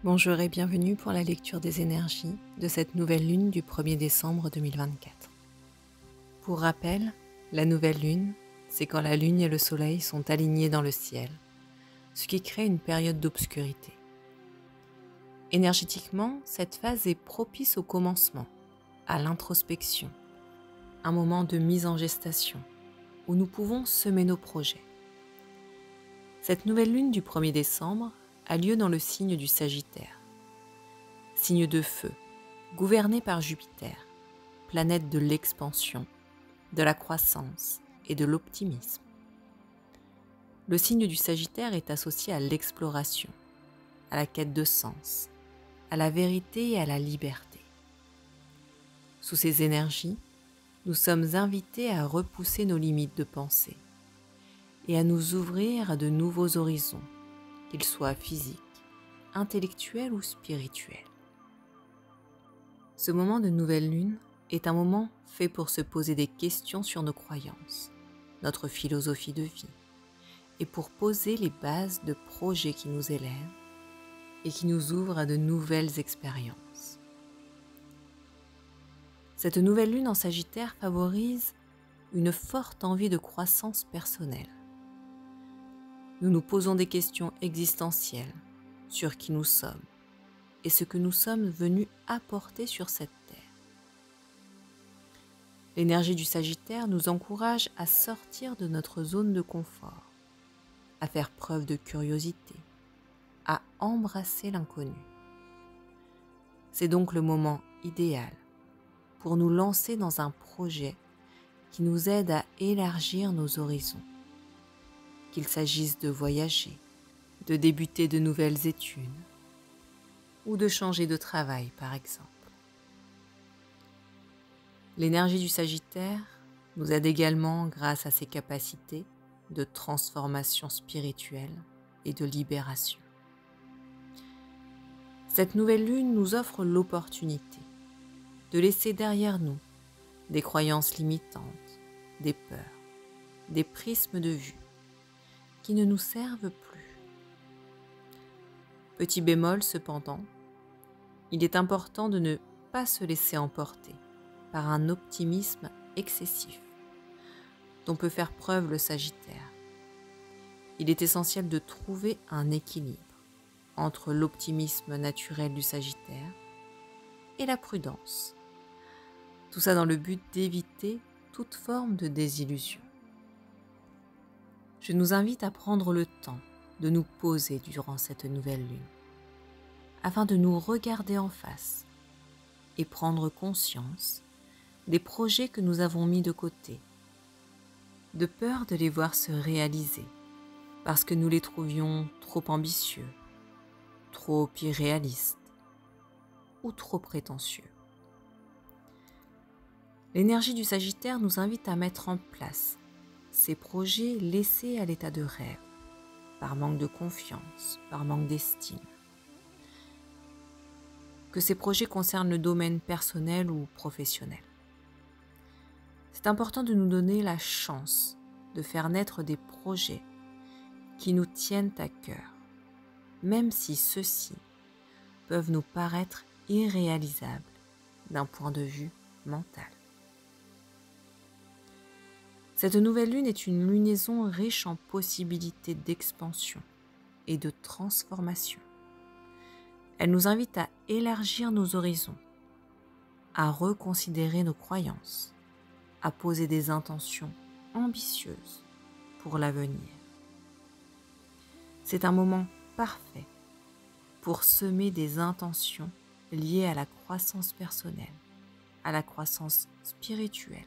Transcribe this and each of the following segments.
Bonjour et bienvenue pour la lecture des énergies de cette nouvelle lune du 1er décembre 2024. Pour rappel, la nouvelle lune, c'est quand la lune et le soleil sont alignés dans le ciel, ce qui crée une période d'obscurité. Énergétiquement, cette phase est propice au commencement, à l'introspection, un moment de mise en gestation où nous pouvons semer nos projets. Cette nouvelle lune du 1er décembre a lieu dans le signe du Sagittaire, signe de feu, gouverné par Jupiter, planète de l'expansion, de la croissance et de l'optimisme. Le signe du Sagittaire est associé à l'exploration, à la quête de sens, à la vérité et à la liberté. Sous ces énergies, nous sommes invités à repousser nos limites de pensée et à nous ouvrir à de nouveaux horizons, qu'ils soient physiques, intellectuels ou spirituels. Ce moment de nouvelle lune est un moment fait pour se poser des questions sur nos croyances, notre philosophie de vie, et pour poser les bases de projets qui nous élèvent et qui nous ouvrent à de nouvelles expériences. Cette nouvelle lune en Sagittaire favorise une forte envie de croissance personnelle. Nous nous posons des questions existentielles sur qui nous sommes et ce que nous sommes venus apporter sur cette terre. L'énergie du Sagittaire nous encourage à sortir de notre zone de confort, à faire preuve de curiosité, à embrasser l'inconnu. C'est donc le moment idéal pour nous lancer dans un projet qui nous aide à élargir nos horizons. Qu'il s'agisse de voyager, de débuter de nouvelles études ou de changer de travail par exemple. L'énergie du Sagittaire nous aide également grâce à ses capacités de transformation spirituelle et de libération. Cette nouvelle lune nous offre l'opportunité de laisser derrière nous des croyances limitantes, des peurs, des prismes de vue qui ne nous servent plus. Petit bémol cependant, il est important de ne pas se laisser emporter par un optimisme excessif dont peut faire preuve le Sagittaire. Il est essentiel de trouver un équilibre entre l'optimisme naturel du Sagittaire et la prudence. Tout ça dans le but d'éviter toute forme de désillusion. Je nous invite à prendre le temps de nous poser durant cette nouvelle lune, afin de nous regarder en face et prendre conscience des projets que nous avons mis de côté, de peur de les voir se réaliser, parce que nous les trouvions trop ambitieux, trop irréalistes ou trop prétentieux. L'énergie du Sagittaire nous invite à mettre en place ces projets laissés à l'état de rêve, par manque de confiance, par manque d'estime. Que ces projets concernent le domaine personnel ou professionnel. C'est important de nous donner la chance de faire naître des projets qui nous tiennent à cœur, même si ceux-ci peuvent nous paraître irréalisables d'un point de vue mental. Cette nouvelle lune est une lunaison riche en possibilités d'expansion et de transformation. Elle nous invite à élargir nos horizons, à reconsidérer nos croyances, à poser des intentions ambitieuses pour l'avenir. C'est un moment parfait pour semer des intentions liées à la croissance personnelle, à la croissance spirituelle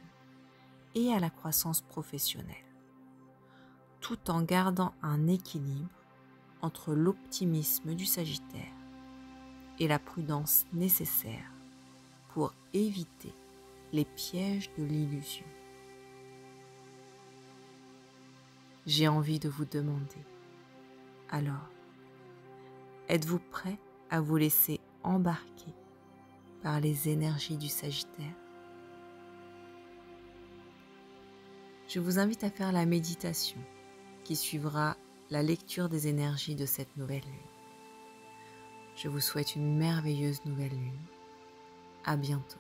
et à la croissance professionnelle, tout en gardant un équilibre entre l'optimisme du Sagittaire et la prudence nécessaire pour éviter les pièges de l'illusion. J'ai envie de vous demander, alors, êtes-vous prêt à vous laisser embarquer par les énergies du Sagittaire? Je vous invite à faire la méditation qui suivra la lecture des énergies de cette nouvelle lune. Je vous souhaite une merveilleuse nouvelle lune. À bientôt.